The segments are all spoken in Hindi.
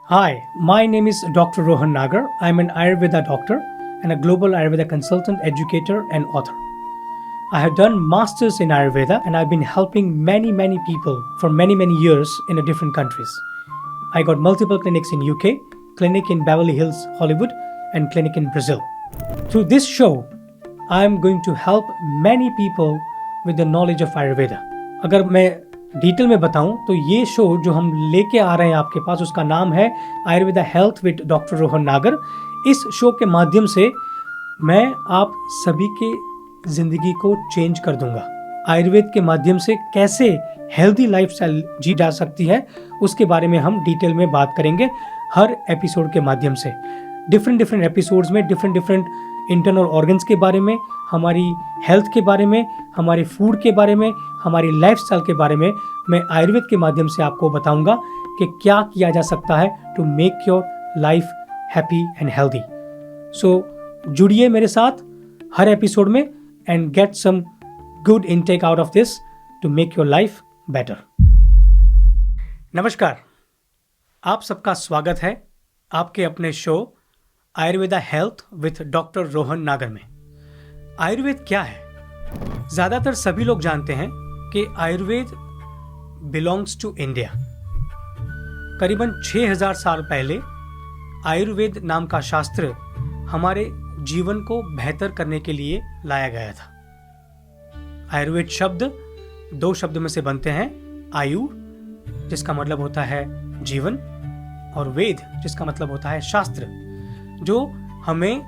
Hi, my name is Dr. Rohan Nagar. I'm an Ayurveda doctor and a global Ayurveda consultant, educator, and author. I have done masters in Ayurveda and I've been helping many people for many years in different countries. I got multiple clinics in UK, clinic in Beverly Hills, Hollywood, and clinic in Brazil. Through this show, I am going to help many people with the knowledge of Ayurveda. अगर मैं डिटेल में बताऊं तो ये शो जो हम लेके आ रहे हैं आपके पास उसका नाम है Ayurveda health with doctor Rohan नागर। इस शो के माध्यम से मैं आप सभी के जिंदगी को चेंज कर दूंगा। आयुर्वेद के माध्यम से कैसे हेल्दी लाइफस्टाइल जी जा सकती है उसके बारे में हम डिटेल में बात करेंगे हर एपिसोड के माध्यम से। डिफरेंट एपिसोड्स में डिफरेंट इंटरनल ऑर्गन्स के बारे में, हमारी हेल्थ के बारे में, हमारे फूड के बारे में, हमारी लाइफस्टाइल के बारे में मैं आयुर्वेद के माध्यम से आपको बताऊंगा कि क्या किया जा सकता है to make your life happy and healthy. So जुड़िए मेरे साथ हर एपिसोड में and get some good intake out of this to make your life better. नमस्कार, आप सबका स्वागत है आपके अपने show Ayurveda health with doctor Rohan Nagar में। आयुर्वेद क्या है? ज्यादातर सभी लोग जानते हैं कि आयुर्वेद बिलोंग्स टू इंडिया। करीबन 6000 साल पहले आयुर्वेद नाम का शास्त्र हमारे जीवन को बेहतर करने के लिए लाया गया था। आयुर्वेद शब्द 2 शब्द में से बनते हैं, आयु जिसका मतलब होता है जीवन और वेद जिसका मतलब होता है शास्त्र, जो हमें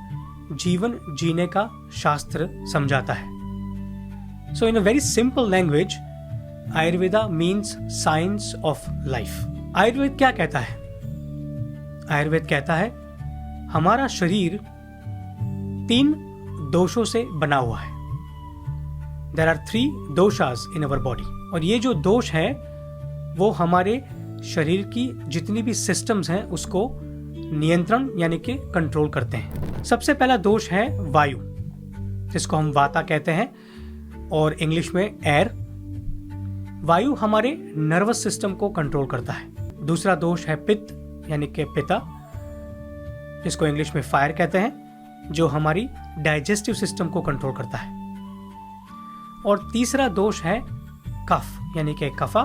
जीवन जीने का शास्त्र समझाता है। So in a very simple language Ayurveda means science of life. Ayurveda क्या कहता है? आयुर्वेद कहता है हमारा शरीर 3 दोषों से बना हुआ है। There are 3 doshas in our body, और ये जो दोष है वो हमारे शरीर की जितनी भी सिस्टम्स हैं उसको नियंत्रण यानी कि कंट्रोल करते हैं। सबसे पहला दोष है वायु, जिसको हम वाता कहते हैं और इंग्लिश में एयर। वायु हमारे नर्वस सिस्टम को कंट्रोल करता है। दूसरा दोष है पित्त यानी कि पिता, जिसको इंग्लिश में फायर कहते हैं, जो हमारी डाइजेस्टिव सिस्टम को कंट्रोल करता है। और तीसरा दोष है कफ यानी कि कफा,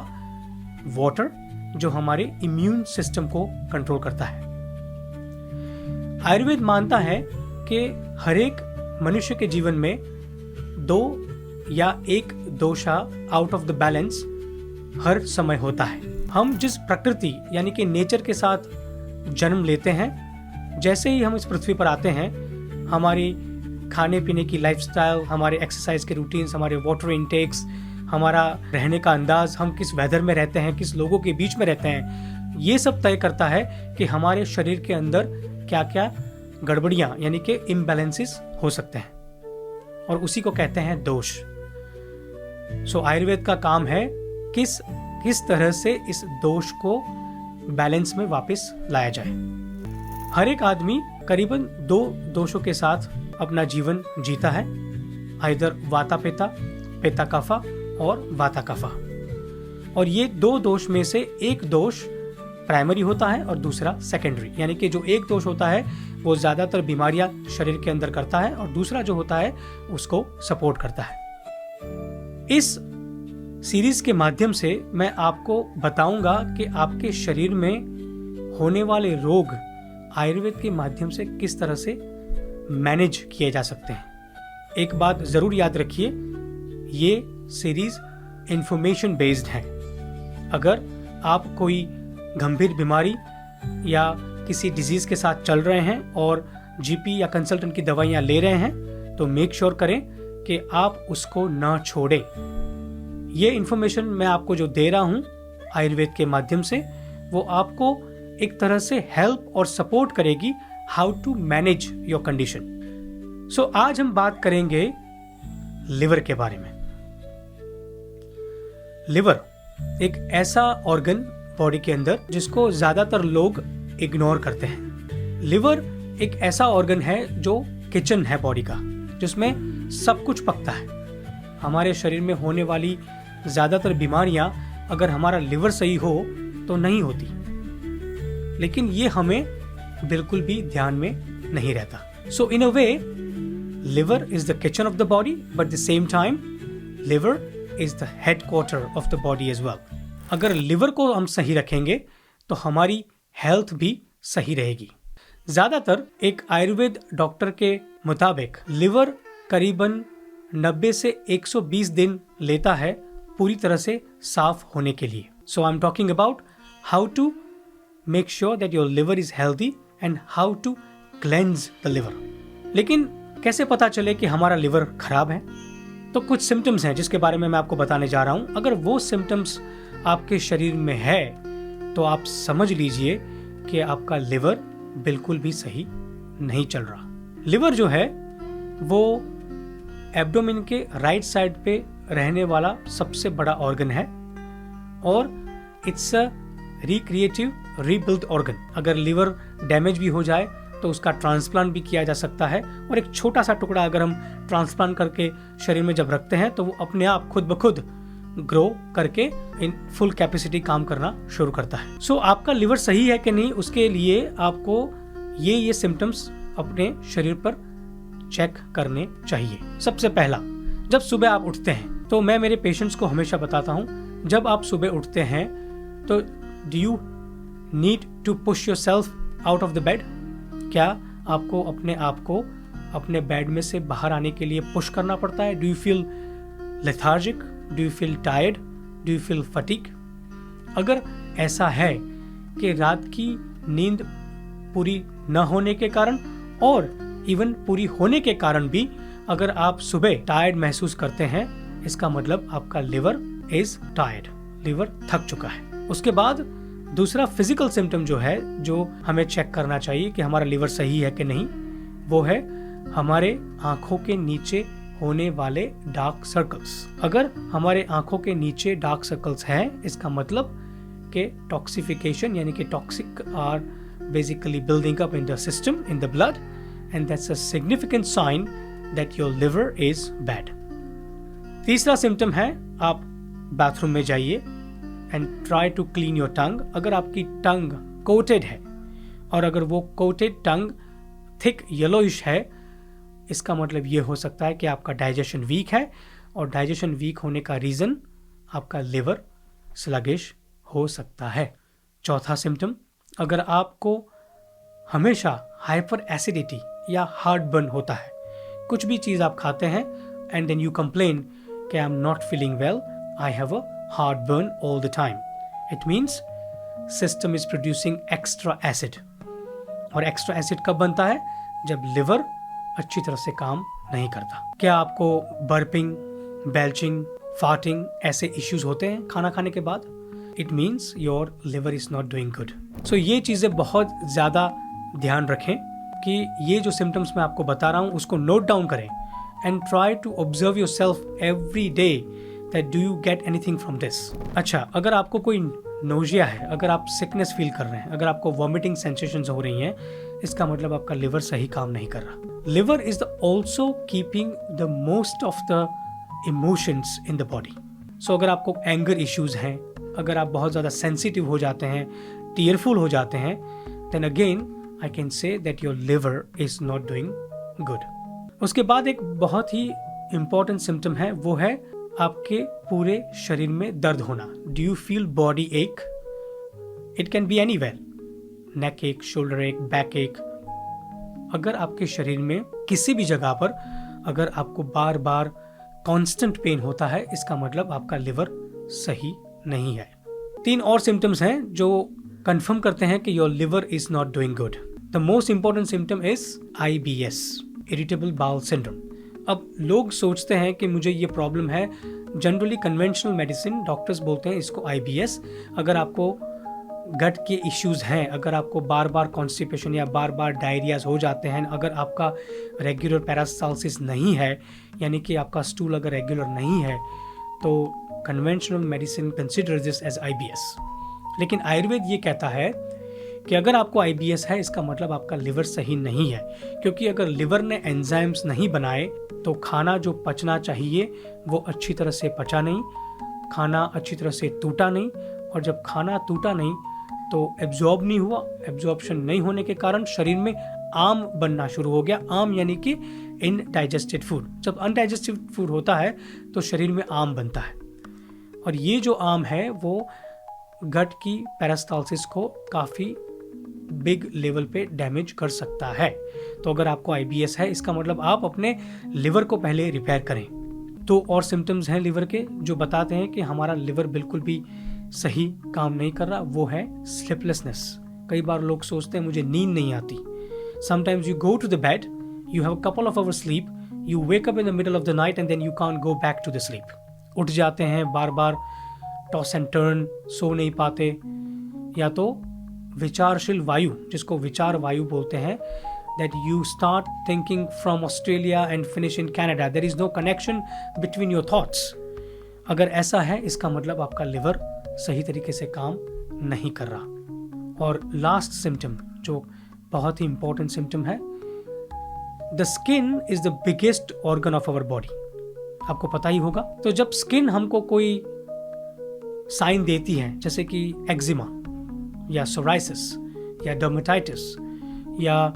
वाटर, जो हमारे इम्यून सिस्टम को कंट्रोल करता है। आयुर्वेद मानता है कि हर एक मनुष्य के जीवन में 2 या 1 दोषा आउट ऑफ द बैलेंस हर समय होता है। हम जिस प्रकृति यानी कि नेचर के साथ जन्म लेते हैं, जैसे ही हम इस पृथ्वी पर आते हैं, हमारी खाने पीने की लाइफस्टाइल, हमारे एक्सरसाइज के रूटीन्स, हमारे वाटर इनटेक्स, हमारा रहने का अंदाज, हम किस वेदर में रहते हैं, किस लोगों के बीच में रहते हैं, ये सब तय करता है कि हमारे शरीर के अंदर क्या क्या गड़बड़ियां यानी कि इम्बैलेंसेस हो सकते हैं, और उसी को कहते हैं दोष। सो आयुर्वेद का काम है किस तरह से इस दोष को बैलेंस में वापस लाया जाए। हर एक आदमी करीबन 2 दोषों के साथ अपना जीवन जीता है, आइदर वाता पिता, पिता कफा और वाता कफा। और ये 2 दोष में से एक दोष प्राइमरी होता है और दूसरा सेकेंडरी, यानी कि जो एक दोष होता है वो ज्यादातर बीमारियां शरीर के अंदर करता है और दूसरा जो होता है उसको सपोर्ट करता है। इस सीरीज के माध्यम से मैं आपको बताऊंगा कि आपके शरीर में होने वाले रोग आयुर्वेद के माध्यम से किस तरह से मैनेज किए जा सकते हैं। एक बात जरूर याद रखिए, ये सीरीज इंफॉर्मेशन बेस्ड है। अगर आप कोई गंभीर बीमारी या किसी डिजीज के साथ चल रहे हैं और जीपी या कंसल्टेंट की दवाइयां ले रहे हैं, तो मेक श्योर करें कि आप उसको ना छोड़ें। ये इंफॉर्मेशन मैं आपको जो दे रहा हूं आयुर्वेद के माध्यम से, वो आपको एक तरह से हेल्प और सपोर्ट करेगी how to manage your condition. So आज हम बात करेंगे लिवर के बारे में। लिवर एक ऐसा ऑर्गन बॉडी के अंदर जिसको ज्यादातर लोग इग्नोर करते हैं। लिवर एक ऐसा ऑर्गन है जो किचन है बॉडी का, जिसमें सब कुछ पकता है। हमारे शरीर में होने वाली ज्यादातर बीमारियां अगर हमारा लिवर सही हो तो नहीं होती। लेकिन ये हमें बिल्कुल भी ध्यान में नहीं रहता. So in a way liver is the kitchen of the body, but the same time liver is the headquarter of the body as well. अगर लिवर को हम सही रखेंगे तो हमारी हेल्थ भी सही रहेगी. ज्यादातर एक आयुर्वेद डॉक्टर के मुताबिक लिवर करीबन 90 से 120 दिन लेता है पूरी तरह से साफ होने के लिए. So I am talking about how to make sure that your liver is healthy and how to cleanse the liver. लेकिन कैसे पता चले कि हमारा लिवर खराब है? तो कुछ सिम्टम्स हैं जिसके बारे में मैं आपको बताने जा रहा हूं. अगर वो सिम्टम्स आपके शरीर में है तो आप समझ लीजिए कि आपका लिवर बिल्कुल भी सही नहीं चल रहा. लिवर जो है वो एब्डोमेन के राइट साइड पे रहने वाला सबसे बड़ा ऑर्गन है और इट्स अ रिक्रिएटिव रीबिल्ड ऑर्गन. अगर लिवर डैमेज भी हो जाए तो उसका ट्रांसप्लांट भी किया जा सकता है और एक छोटा सा टुकड़ा अगर हम ट्रांसप्लांट करके शरीर में जब रखते हैं तो वो अपने आप खुद ब खुद ग्रो करके इन फुल कैपेसिटी काम करना शुरू करता है. सो आपका लिवर सही है कि नहीं, उसके लिए आपको ये सिम्टम्स अपने शरीर पर चेक करने चाहिए. सबसे पहला, जब सुबह आप उठते हैं तो मैं मेरे पेशेंट्स को हमेशा बताता हूं, जब आप सुबह उठते हैं तो do you need to push yourself out of the bed? क्या आपको अपने आप को अपने बेड में से बाहर आने के लिए पुश करना पड़ता है? Do you feel lethargic? Do you feel tired? Do you feel fatigue? अगर ऐसा है कि रात की नींद पूरी न होने के कारण और इवन पूरी होने के कारण भी अगर आप सुबह टायर्ड महसूस करते हैं, इसका मतलब आपका लिवर इज टायर्ड, लिवर थक चुका है. उसके बाद दूसरा फिजिकल सिम्टम जो है, जो हमें चेक करना चाहिए कि हमारा लिवर सही है कि नहीं, वो है हमारे आंखों के नीचे होने वाले डार्क सर्कल्स. अगर हमारे आंखों के नीचे डार्क सर्कल्स हैं, इसका मतलब कि टॉक्सिफिकेशन यानी कि toxic are basically building up in the system, in the blood, and that's a significant sign that your liver is bad. तीसरा सिम्टम है, आप बाथरूम में जाइए and try to clean your tongue. अगर आपकी टंग कोटेड है और अगर वो कोटेड टंग थिक येलोइश है, इसका मतलब ये हो सकता है कि आपका डाइजेशन वीक है और डाइजेशन वीक होने का रीज़न आपका लिवर स्लगिश हो सकता है. चौथा सिम्टम, अगर आपको हमेशा हाइपर एसिडिटी या हार्ट बर्न होता है, कुछ भी चीज़ आप खाते हैं एंड देन यू कंप्लेन कि I am not feeling well, I have a heart burn all the time, it means system is producing extra acid. और एक्स्ट्रा एसिड कब बनता है? जब लिवर अच्छी तरह से काम नहीं करता. क्या आपको बर्पिंग, बेल्चिंग, फार्टिंग ऐसे इश्यूज होते हैं खाना खाने के बाद? It means your liver is not doing good. So ये चीज़ें बहुत ज़्यादा ध्यान रखें कि ये जो सिम्टम्स मैं आपको बता रहा हूँ उसको नोट डाउन करें and try to observe yourself every day that do you get anything from this. अच्छा, अगर आपको कोई नोजिया है, अगर आप सिकनेस फील कर रहे हैं, अगर आपको वॉमिटिंग सेंसेशंस हो रही हैं, इसका मतलब आपका लिवर सही काम नहीं कर रहा. Liver is the also keeping the most of the emotions in the body. So अगर आपको एंगर इश्यूज हैं, अगर आप बहुत ज़्यादा सेंसिटिव हो जाते हैं, टीयरफुल हो जाते हैं, then again I can say that your liver is not doing good. उसके बाद एक बहुत ही इंपॉर्टेंट सिम्टम है, वो है आपके पूरे शरीर में दर्द होना. डू यू फील बॉडी एक? इट कैन बी एनीवेयर, नेक एक, शोल्डर एक, बैक एक. अगर आपके शरीर में किसी भी जगह पर अगर आपको बार बार कांस्टेंट पेन होता है, इसका मतलब आपका लिवर सही नहीं है. 3 और सिम्टम्स हैं जो कंफर्म करते हैं कि your liver is not doing good. The most important symptom is IBS, irritable bowel syndrome. अब लोग सोचते हैं कि मुझे ये प्रॉब्लम है. जनरली कन्वेंशनल मेडिसिन डॉक्टर्स बोलते हैं इसको IBS. अगर आपको गट के इश्यूज हैं, अगर आपको बार बार कॉन्स्टिपेशन या बार बार डायरियाज हो जाते हैं, अगर आपका रेगुलर पैरास्टाल्सिस नहीं है, यानी कि आपका स्टूल अगर रेगुलर नहीं है, तो conventional medicine consider this as IBS. लेकिन आयुर्वेद ये कहता है कि अगर आपको IBS है, इसका मतलब आपका लिवर सही नहीं है. क्योंकि अगर लिवर ने एंजाइम्स नहीं बनाए तो खाना जो पचना चाहिए वो अच्छी तरह से पचा नहीं, खाना अच्छी तरह से टूटा नहीं, और जब खाना टूटा नहीं तो एब्जॉर्ब नहीं हुआ, एब्जॉर्प्शन नहीं होने के कारण शरीर में आम बनना शुरू हो गया। आम यानी कि इनडाइजेस्टेड फूड। जब अनडाइजेस्टेड फूड होता है तो शरीर में आम बनता है, और ये जो आम है वो गट की पेरिस्टालसिस को काफ़ी बिग लेवल पे डैमेज कर सकता है। तो अगर आपको IBS है, इसका मतलब आप अपने लिवर को पहले रिपेयर करें। तो और सिम्टम्स हैं लिवर के जो बताते हैं कि हमारा लिवर बिल्कुल भी सही काम नहीं कर रहा, वो है स्लीपलेसनेस। कई बार लोग सोचते हैं मुझे नींद नहीं आती। Sometimes you go to the bed, you have a couple of hours sleep, you wake up in the middle of the night and then you can't go back to the sleep. उठ जाते हैं बार बार, टॉस एंड टर्न, सो नहीं पाते। या तो विचारशील वायु, जिसको विचार वायु बोलते हैं, that you start thinking from Australia and finish in Canada. There is no connection between your thoughts. अगर ऐसा है, इसका मतलब आपका लिवर सही तरीके से काम नहीं कर रहा। और लास्ट सिम्टम जो बहुत ही इंपॉर्टेंट सिम्टम है, the skin is the biggest organ of our body. आपको पता ही होगा। तो जब स्किन हमको कोई साइन देती है, जैसे कि एक्जिमा या सोराइसिस या डर्मेटाइटिस या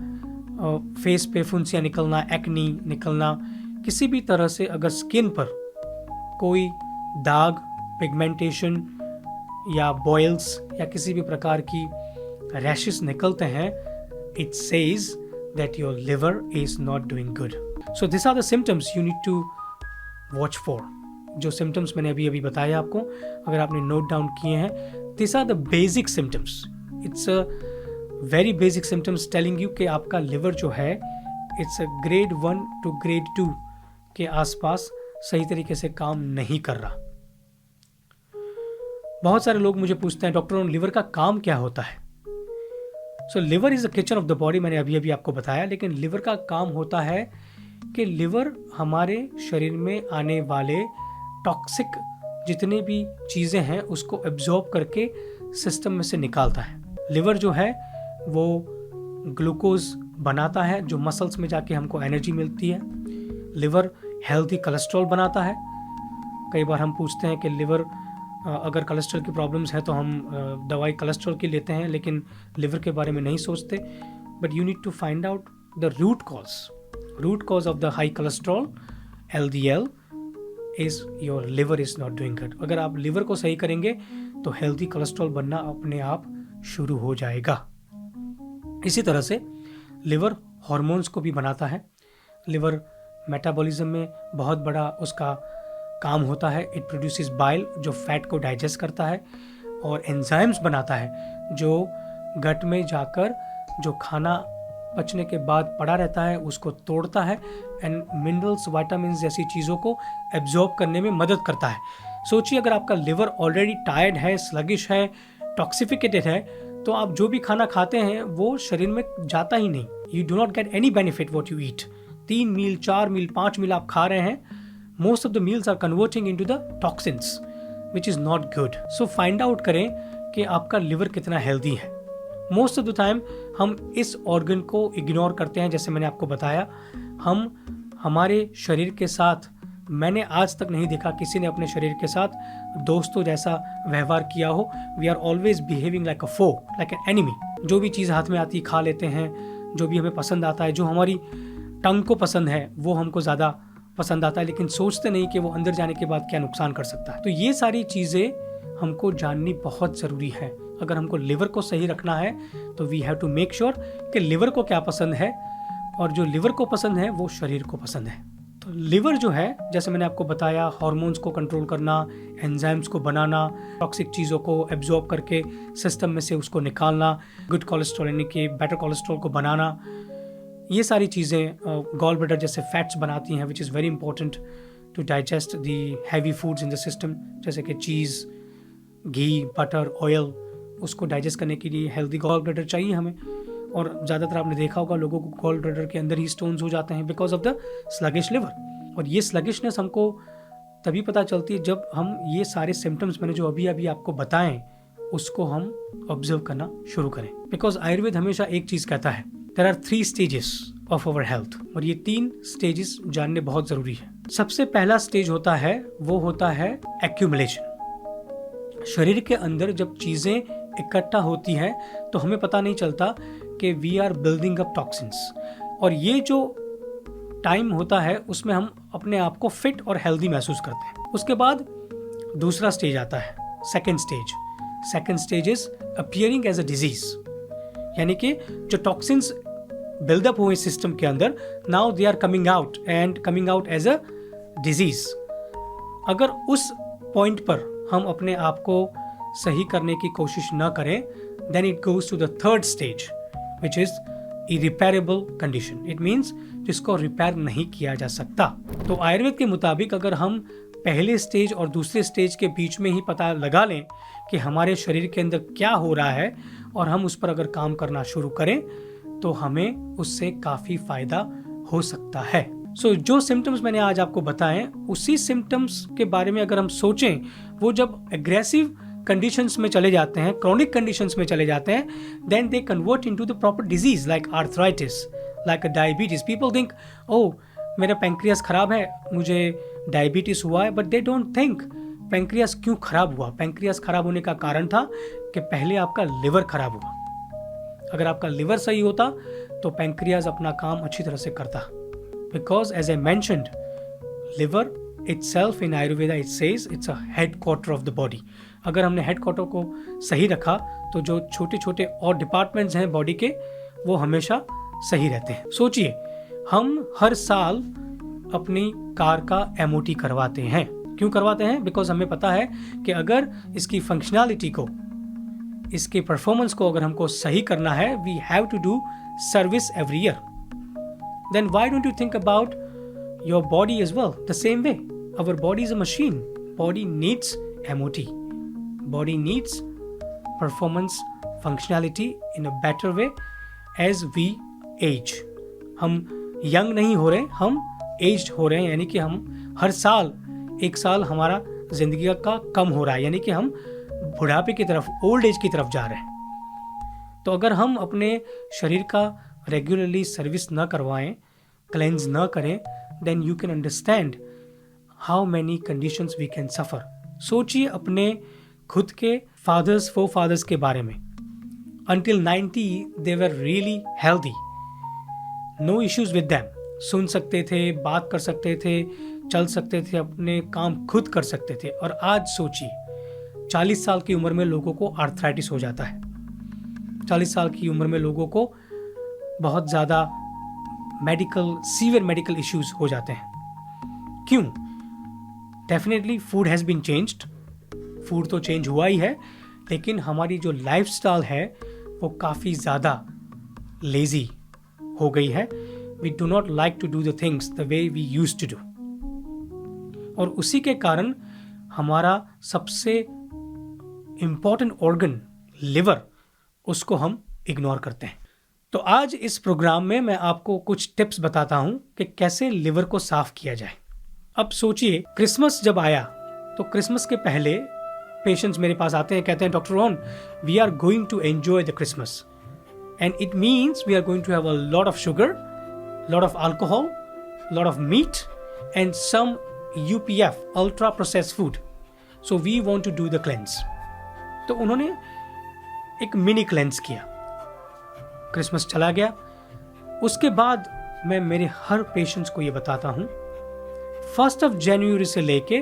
फेस पे फुंसियाँ निकलना, एक्नी निकलना, किसी भी तरह से अगर स्किन पर कोई दाग, पिगमेंटेशन या बॉयल्स या किसी भी प्रकार की रैशेस निकलते हैं, it says that your liver is not doing good. So this are the symptoms you need to watch for. जो सिम्टम्स मैंने अभी बताया आपको, अगर आपने नोट डाउन किए हैं, this are the basic symptoms. It's a very basic symptoms telling you कि आपका लिवर जो है इट्स ग्रेड 1 टू ग्रेड 2 के आसपास सही तरीके से काम नहीं कर रहा। बहुत सारे लोग मुझे पूछते हैं, डॉक्टर लिवर का काम क्या होता है? So liver is the kitchen of the body, मैंने अभी आपको बताया। लेकिन लिवर का काम होता है कि लिवर हमारे शरीर में आने वाले टॉक्सिक जितने भी चीज़ें हैं उसको एब्जॉर्ब करके सिस्टम में से निकालता है। लिवर जो है वो ग्लूकोज बनाता है जो मसल्स में जाके हमको एनर्जी मिलती है। लिवर हेल्दी कोलेस्ट्रॉल बनाता है। कई बार हम पूछते हैं कि लिवर अगर कोलेस्ट्रॉल की प्रॉब्लम्स है तो हम दवाई कोलेस्ट्रॉल की लेते हैं, लेकिन लिवर के बारे में नहीं सोचते। But you need to find out the root cause of the high cholesterol, LDL, is your liver is not doing good. अगर आप लिवर को सही करेंगे तो हेल्दी कोलेस्ट्रॉल बनना अपने आप शुरू हो जाएगा। इसी तरह से लिवर हार्मोन्स को भी बनाता है। लिवर मेटाबॉलिज्म में बहुत बड़ा उसका काम होता है। इट प्रोड्यूसेस बाइल जो फैट को डाइजेस्ट करता है, और एंजाइम्स बनाता है जो गट में जाकर जो खाना पचने के बाद पड़ा रहता है उसको तोड़ता है एंड मिनरल्स, विटामिन्स जैसी चीज़ों को एब्जॉर्ब करने में मदद करता है। सोचिए अगर आपका लिवर ऑलरेडी टायर्ड है, स्लगिश है, टॉक्सिफिकेटेड है, तो आप जो भी खाना खाते हैं वो शरीर में जाता ही नहीं। You do not get any benefit what you eat. 3 meal, 4 meal, 5 meal आप खा रहे हैं, most of the meals are converting into the toxins which is not good. So find out करें कि आपका लिवर कितना हेल्दी है। मोस्ट ऑफ द टाइम हम इस ऑर्गन को इग्नोर करते हैं। जैसे मैंने आपको बताया, हम हमारे शरीर के साथ, मैंने आज तक नहीं देखा किसी ने अपने शरीर के साथ दोस्तों जैसा व्यवहार किया हो। We are always behaving like a foe, like an enemy. जो भी चीज़ हाथ में आती खा लेते हैं, जो भी हमें पसंद आता है, जो हमारी टंग को पसंद है वो हमको ज़्यादा पसंद आता है, लेकिन सोचते नहीं कि वो अंदर जाने के बाद क्या नुकसान कर सकता है। तो ये सारी चीज़ें हमको जाननी बहुत ज़रूरी है। अगर हमको लिवर को सही रखना है तो we have to make sure कि लिवर को क्या पसंद है, और जो लिवर को पसंद है वो शरीर को पसंद है। तो लिवर जो है, जैसे मैंने आपको बताया, हार्मोन्स को कंट्रोल करना, एंजाइम्स को बनाना, टॉक्सिक चीज़ों को एब्जॉर्ब करके सिस्टम में से उसको निकालना, गुड कोलेस्ट्रॉल यानी कि बेटर कोलेस्ट्रॉल को बनाना, ये सारी चीज़ें गॉल ब्लैडर जैसे फैट्स बनाती हैं, which is very important to digest the heavy foods in the system, जैसे कि चीज़, घी, बटर, ऑयल, उसको डाइजेस्ट करने के लिए हेल्दी गॉल ब्लैडर चाहिए हमें। और ज़्यादातर आपने देखा होगा लोगों को गॉल ब्लैडर के अंदर ही स्टोन्स हो जाते हैं because of the sluggish liver. और ये स्लगिशनेस हमको तभी पता चलती है जब हम ये सारे सिम्टम्स मैंने जो अभी आपको बताएं उसको हम ऑब्जर्व करना शुरू करें। बिकॉज आयुर्वेद हमेशा एक चीज़ कहता है, there are 3 stages of our health, और ये 3 स्टेजेस जानने बहुत ज़रूरी है। सबसे पहला स्टेज होता है, वो होता है एक्यूमुलेशन। शरीर के अंदर जब चीज़ें इकट्ठा होती हैं तो हमें पता नहीं चलता कि we are building up toxins. और ये जो टाइम होता है उसमें हम अपने आप को फिट और हेल्दी महसूस करते हैं। उसके बाद दूसरा स्टेज आता है, second stage is appearing as a disease, यानी कि जो टॉक्सिन्स बिल्डअप हुए सिस्टम के अंदर, now they are coming out as a disease. अगर उस पॉइंट पर हम अपने आप को सही करने की कोशिश न करें, then it goes to the third stage which is irreparable condition. It means जिसको रिपेयर नहीं किया जा सकता। तो आयुर्वेद के मुताबिक अगर हम पहले स्टेज और दूसरे स्टेज के बीच में ही पता लगा लें कि हमारे शरीर के अंदर क्या हो रहा है और हम उस पर अगर काम करना शुरू करें तो हमें उससे काफ़ी फायदा हो सकता है। जो सिम्टम्स मैंने आज आपको बताए, उसी सिम्टम्स के बारे में अगर हम सोचें, वो जब एग्रेसिव कंडीशंस में चले जाते हैं, क्रॉनिक कंडीशंस में चले जाते हैं, then they convert into the proper disease like arthritis, like a diabetes. People think oh मेरा पैंक्रियास खराब है, मुझे डायबिटीज हुआ है, but they don't think pancreas क्यों खराब हुआ। पैंक्रियास खराब होने का कारण था कि पहले आपका लिवर खराब हुआ। अगर आपका लिवर सही होता तो पैंक्रियास अपना काम अच्छी तरह से करता, because as I mentioned, liver itself in Ayurveda it says it's a headquarter of the body। अगर हमने हेडक्वार्टर को सही रखा तो जो छोटे छोटे और डिपार्टमेंट्स हैं बॉडी के, वो हमेशा सही रहते हैं। सोचिए, हम हर साल अपनी कार का MOT करवाते हैं। क्यों करवाते हैं? बिकॉज हमें पता है कि अगर इसकी फंक्शनैलिटी को, इसके परफॉर्मेंस को अगर हमको सही करना है, we have to do service every year. Then why don't you think about your body as well the same way? Our body is a machine. Body needs MOT. Body needs performance functionality in a better way as we age. हम यंग नहीं हो रहे, हम एज्ड हो रहे हैं, यानी कि हम हर साल एक साल हमारा जिंदगी का कम हो रहा है, यानी कि हम बुढ़ापे की तरफ, ओल्ड एज की तरफ जा रहे हैं। तो अगर हम अपने शरीर का रेगुलरली सर्विस न करवाएं, क्लेंज न करें, then you can understand how many conditions we can suffer. सोचिए अपने खुद के फादर्स, फोरफादर्स के बारे में। Until 90 they were really healthy, no issues with them। सुन सकते थे, बात कर सकते थे, चल सकते थे, अपने काम खुद कर सकते थे। और आज सोचिए 40 साल की उम्र में लोगों को आर्थराइटिस हो जाता है। 40 साल की उम्र में लोगों को बहुत ज़्यादा सीवियर मेडिकल इश्यूज हो जाते हैं। क्यों? Definitely food has been changed, food तो चेंज हुआ ही है, लेकिन हमारी जो लाइफस्टाइल है वो काफ़ी ज़्यादा लेज़ी हो गई है। We do not like to do the things the way we used to do, और उसी के कारण हमारा सबसे इम्पॉर्टेंट ऑर्गन लिवर, उसको हम इग्नोर करते हैं। तो आज इस प्रोग्राम में मैं आपको कुछ टिप्स बताता हूँ कि कैसे लिवर को साफ किया जाए। अब सोचिए, क्रिसमस जब आया तो क्रिसमस के पहले पेशेंट्स मेरे पास आते हैं, कहते हैं doctor Rohan, we are going to enjoy the Christmas and it means we are going to have a lot of sugar, lot of alcohol, lot of meat and some UPF, ultra processed food, so we want to do the cleanse. तो उन्होंने एक मिनी क्लेंस किया। क्रिसमस चला गया, उसके बाद मैं मेरे हर पेशेंट्स को ये बताता हूँ, 1 जनवरी से लेके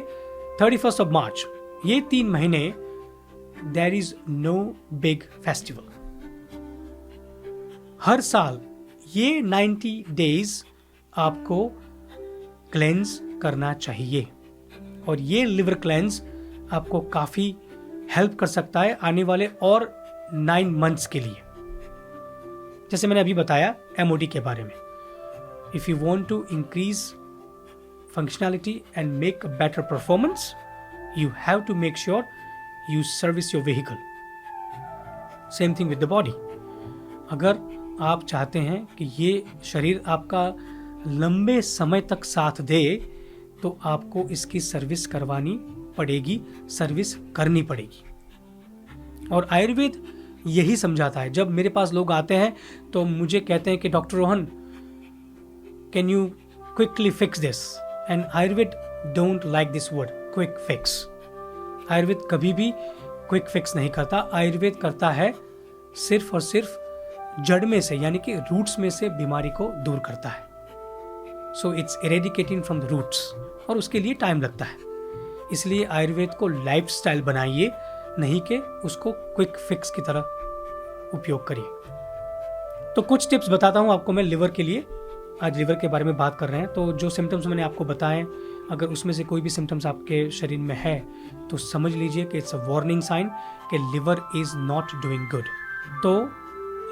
31 मार्च, ये 3 महीने there is no big festival. हर साल ये 90 डेज आपको क्लेंस करना चाहिए, और ये लिवर क्लेंस आपको काफ़ी हेल्प कर सकता है आने वाले और 9 मंथ्स के लिए। जैसे मैंने अभी बताया MOT के बारे में, if you want to increase functionality and make a better performance, you have to make sure you service your vehicle. Same thing with the body. अगर आप चाहते हैं कि ये शरीर आपका लंबे समय तक साथ दे, तो आपको इसकी सर्विस करवानी पड़ेगी, सर्विस करनी पड़ेगी। और आयुर्वेद यही समझाता है। जब मेरे पास लोग आते हैं तो मुझे कहते हैं कि doctor Rohan, can you quickly fix this? And Ayurveda don't like this word quick fix. Ayurveda कभी भी क्विक फिक्स नहीं करता। आयुर्वेद करता है सिर्फ और सिर्फ जड़ में से, यानी कि रूट्स में से बीमारी को दूर करता है। So it's eradicating from the roots, और उसके लिए टाइम लगता है। इसलिए आयुर्वेद को लाइफस्टाइल बनाइए, नहीं कि उसको क्विक फिक्स की तरह उपयोग करिए। तो कुछ टिप्स बताता हूं आपको मैं लिवर के लिए। आज लिवर के बारे में बात कर रहे हैं, तो जो सिम्टम्स मैंने आपको बताए, अगर उसमें से कोई भी सिम्टम्स आपके शरीर में है तो समझ लीजिए कि इट्स अ वार्निंग साइन कि liver is not doing good. तो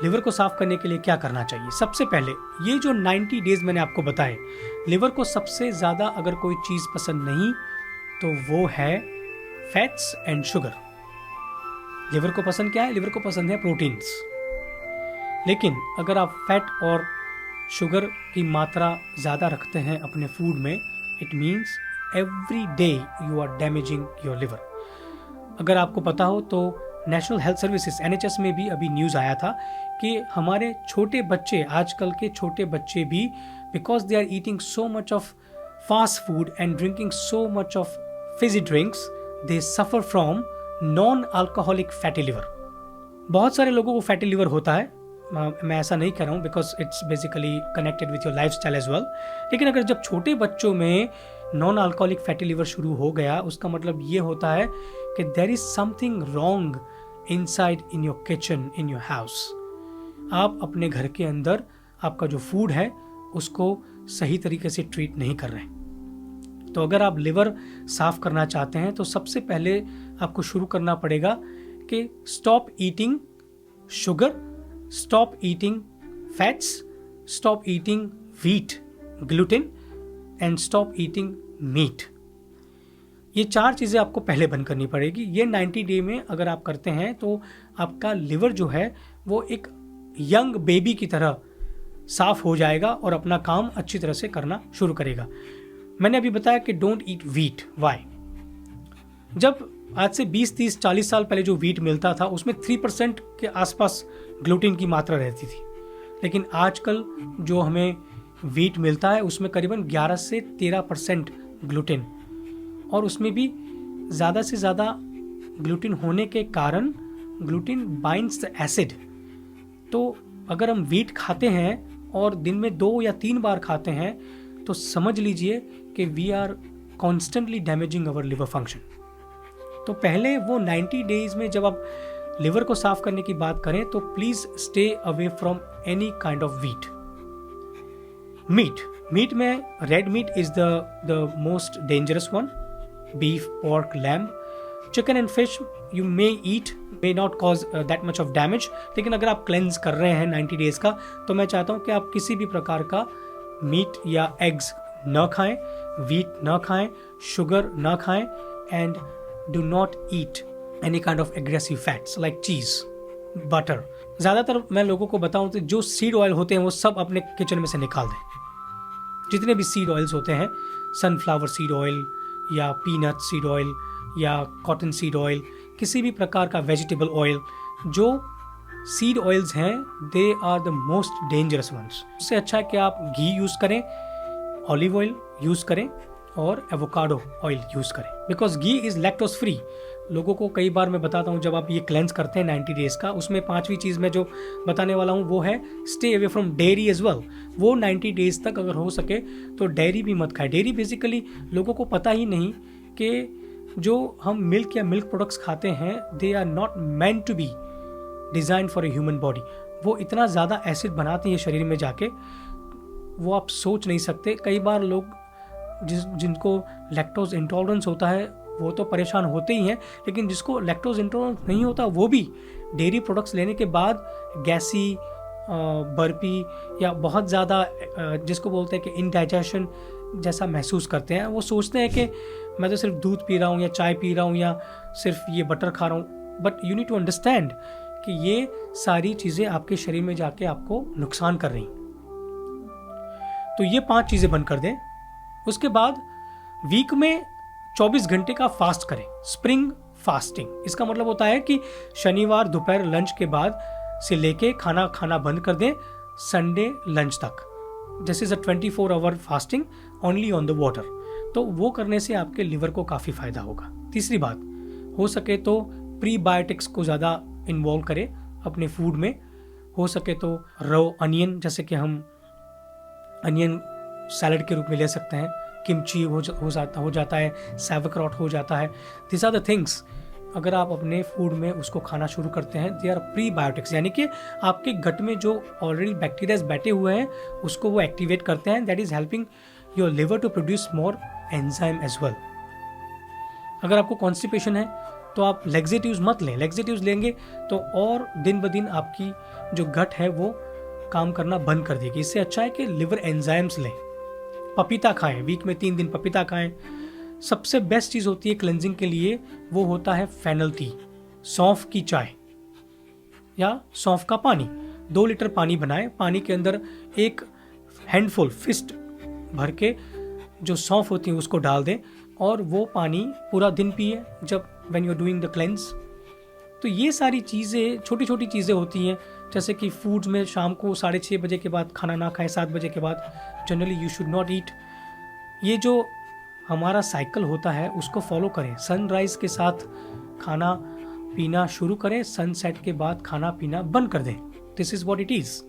लिवर को साफ करने के लिए क्या करना चाहिए? सबसे पहले ये जो 90 डेज मैंने आपको बताए, लिवर को सबसे ज़्यादा अगर कोई चीज़ पसंद नहीं तो वो है फैट्स एंड शुगर। लिवर को पसंद क्या है? लिवर को पसंद है प्रोटीन्स। लेकिन अगर आप फैट और शुगर की मात्रा ज़्यादा रखते हैं अपने फूड में, it means every day you are damaging your liver. अगर आपको पता हो तो नेशनल हेल्थ सर्विसेज NHS में भी अभी न्यूज़ आया था कि हमारे छोटे बच्चे, आजकल के छोटे बच्चे भी, because they are eating so much of fast food and drinking so much of fizzy drinks, they suffer from non alcoholic fatty liver. बहुत सारे लोगों को फैटी लिवर होता है, मैं ऐसा नहीं कह रहा हूँ, because it's basically connected with your lifestyle as well. लेकिन अगर जब छोटे बच्चों में नॉन अल्कोहलिक फैटी लिवर शुरू हो गया, उसका मतलब ये होता है कि there is something wrong inside in your kitchen, in your house. आप अपने घर के अंदर आपका जो फूड है उसको सही तरीके से ट्रीट नहीं कर रहे। तो अगर आप लिवर साफ करना चाहते हैं तो सबसे पहले आपको शुरू करना पड़ेगा कि stop eating sugar, stop eating fats, stop eating wheat, gluten and stop eating meat. ये 4 चीज़ें आपको पहले बंद करनी पड़ेगी। ये 90 डे में अगर आप करते हैं तो आपका लिवर जो है वो एक यंग बेबी की तरह साफ हो जाएगा और अपना काम अच्छी तरह से करना शुरू करेगा। मैंने अभी बताया कि डोंट ईट व्हीट। वाई? जब आज से 20, 30, 40 साल पहले जो व्हीट मिलता था उसमें 3% के आसपास ग्लूटेन की मात्रा रहती थी। लेकिन आजकल जो हमें व्हीट मिलता है उसमें करीबन 11 से 13% ग्लूटेन, और उसमें भी ज़्यादा से ज़्यादा ग्लूटेन होने के कारण ग्लूटेन बाइंड्स द एसिड। तो अगर हम व्हीट खाते हैं और दिन में 2 या 3 बार खाते हैं तो समझ लीजिए कि we are constantly damaging our liver function. तो पहले वो 90 डेज में जब आप लिवर को साफ करने की बात करें तो please stay away from any kind of wheat. Meat में red meat is the most dangerous one. Beef, pork, lamb, chicken and fish you may eat, may not cause that much of damage. लेकिन अगर आप क्लेंज कर रहे हैं 90 डेज का तो मैं चाहता हूं कि आप किसी भी प्रकार का मीट या एग्स न खाएं, व्हीट न खाएं, शुगर न खाएं, and do not eat any kind of aggressive fats like चीज, बटर। ज़्यादातर मैं लोगों को बताऊं तो जो सीड ऑयल होते हैं वो सब अपने किचन में से निकाल दें। जितने भी सीड ऑयल्स होते हैं, सनफ्लावर सीड ऑयल या पीनट सीड ऑयल या कॉटन सीड ऑयल, किसी भी प्रकार का वेजिटेबल ऑयल, जो सीड ऑयल्स हैं they are the most dangerous ones. उससे अच्छा है कि आप घी यूज़ करें, ऑलिव ऑयल यूज़ करें और एवोकाडो ऑयल यूज़ करें, because ghee is lactose free. लोगों को कई बार मैं बताता हूँ जब आप ये क्लेंस करते हैं 90 डेज का, उसमें 5वीं चीज़ मैं जो बताने वाला हूँ वो है stay away from dairy as well. वो 90 डेज तक अगर हो सके तो डेयरी भी मत खाए। डेयरी बेसिकली लोगों को पता ही नहीं कि जो हम मिल्क या मिल्क प्रोडक्ट्स खाते हैं they are not meant to be design for a human body. वो इतना ज़्यादा एसिड बनाते हैं शरीर में जाके, वो आप सोच नहीं सकते। कई बार लोग जिनको लैक्टोज इंटॉलरेंस होता है वो तो परेशान होते ही हैं, लेकिन जिसको लैक्टोज इंटॉलरेंस नहीं होता वो भी डेयरी प्रोडक्ट्स लेने के बाद गैसी, बर्पी या बहुत ज़्यादा जिसको बोलते हैं कि इनडाइजेशन जैसा महसूस करते हैं। वो सोचते हैं कि मैं तो सिर्फ दूध पी रहा हूँ या चाय पी रहा हूँ या सिर्फ ये बटर खा रहा हूँ, but you need to understand कि ये सारी चीज़ें आपके शरीर में जाके आपको नुकसान कर रही। तो ये 5 चीज़ें बंद कर दें। उसके बाद वीक में 24 घंटे का फास्ट करें, स्प्रिंग फास्टिंग। इसका मतलब होता है कि शनिवार दोपहर लंच के बाद से लेके खाना खाना बंद कर दें संडे लंच तक। This is a 24 hour fasting only on the water. तो वो करने से आपके लिवर को काफ़ी फायदा होगा। तीसरी बात, हो सके तो प्रीबायोटिक्स को ज़्यादा इन्वॉल्व करें अपने फूड में। हो सके तो रो अनियन, जैसे कि हम अनियन सैलड के रूप में ले सकते हैं, किमची हो जाता है, सैवरक्रॉट हो जाता है। दिस आर द थिंग्स, अगर आप अपने फूड में उसको खाना शुरू करते हैं, दे आर प्रीबायोटिक्स, यानी कि आपके गट में जो ऑलरेडी बैक्टीरियाज बैठे हुए हैं उसको वो एक्टिवेट करते हैं। That is helping your liver to produce more enzyme as well. अगर आपको कॉन्स्टिपेशन है तो आप लेक्सेटिव्स मत लें। लेक्सेटिव्स लेंगे तो और दिन ब दिन आपकी जो गट है वो काम करना बंद कर देगी। इससे अच्छा है कि लिवर एंजाइम्स लें। पपीता खाएं, वीक में 3 दिन पपीता खाएं। सबसे बेस्ट चीज़ होती है क्लेंजिंग के लिए, वो होता है फेनल टी, सौंफ की चाय या सौंफ का पानी। 2 लीटर पानी बनाएं, पानी के अंदर एक हैंडफुल फिस्ट भर के जो सौंफ होती है उसको डाल दें और वो पानी पूरा दिन पिए जब when you are doing the cleanse. तो ये सारी चीज़ें छोटी छोटी चीज़ें होती हैं, जैसे कि फूड्स में शाम को 6:30 बजे के बाद खाना ना खाएं, 7 बजे के बाद जनरली यू शुड नॉट ईट। ये जो हमारा साइकिल होता है उसको फॉलो करें। सनराइज के साथ खाना पीना शुरू करें, सनसेट के बाद खाना पीना बंद कर दें। This is what it is.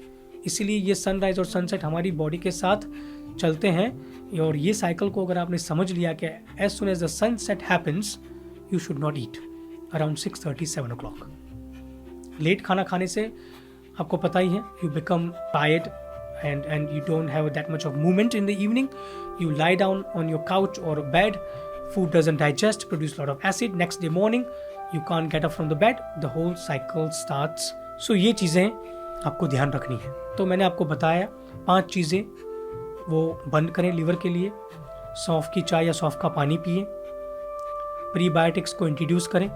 इसीलिए ये सनराइज और सनसेट हमारी बॉडी के साथ चलते हैं। और ये साइकिल को अगर आपने समझ लिया कि as soon as the sunset happens you should not eat around 6:30 7 o'clock। Late खाना खाने से आपको पता ही है, you become tired and you don't have that much of movement in the evening. You lie down on your couch or bed, food doesn't digest, produce a lot of acid. Next day morning you can't get up from the bed, the whole cycle starts. So ये चीज़ें आपको ध्यान रखनी है। तो मैंने आपको बताया 5 चीज़ें वो बंद करें लिवर के लिए। सौंफ की चाय या सौंफ का पानी पिए, प्रीबायोटिक्स को इंट्रोड्यूस करें,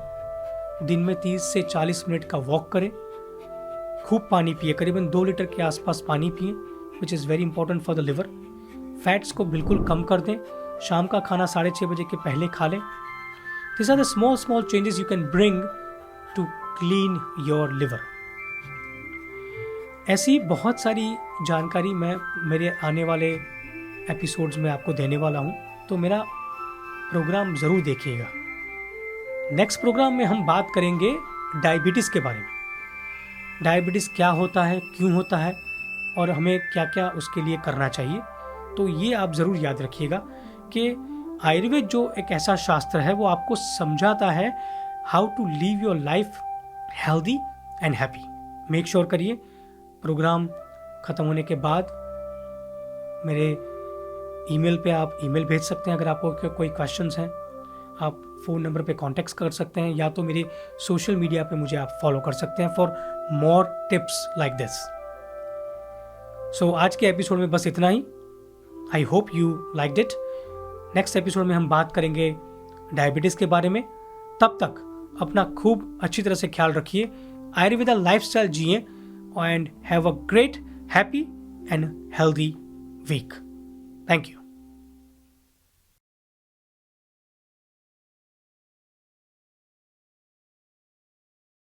दिन में 30 से 40 मिनट का वॉक करें, खूब पानी पिए, करीबन 2 लीटर के आसपास पानी पिए, विच is very important for the liver. Fats को बिल्कुल कम कर दें, शाम का खाना 6:30 बजे के पहले खा लें। This are the small changes you can bring to clean your liver. ऐसी बहुत सारी जानकारी मैं मेरे आने वाले एपिसोड्स में आपको देने वाला हूँ, तो मेरा प्रोग्राम ज़रूर देखिएगा। नेक्स्ट प्रोग्राम में हम बात करेंगे डायबिटीज़ के बारे में। डायबिटीज़ क्या होता है, क्यों होता है और हमें क्या क्या उसके लिए करना चाहिए। तो ये आप ज़रूर याद रखिएगा कि आयुर्वेद जो एक ऐसा शास्त्र है वो आपको समझाता है how to live your life healthy and happy. Make sure करिए प्रोग्राम ख़त्म होने के बाद मेरे ईमेल पे आप ईमेल भेज सकते हैं। अगर आपको कोई क्वेश्चंस हैं आप फ़ोन नंबर पे कॉन्टेक्ट कर सकते हैं, या तो मेरे सोशल मीडिया पे मुझे आप फॉलो कर सकते हैं for more tips like this. So आज के एपिसोड में बस इतना ही। I hope you liked it. Next episode में हम बात करेंगे डायबिटीज़ के बारे में। तब तक अपना खूब अच्छी तरह से ख्याल रखिए, आयुर्वेदा लाइफस्टाइल जिए and have a great, happy and healthy week. Thank you.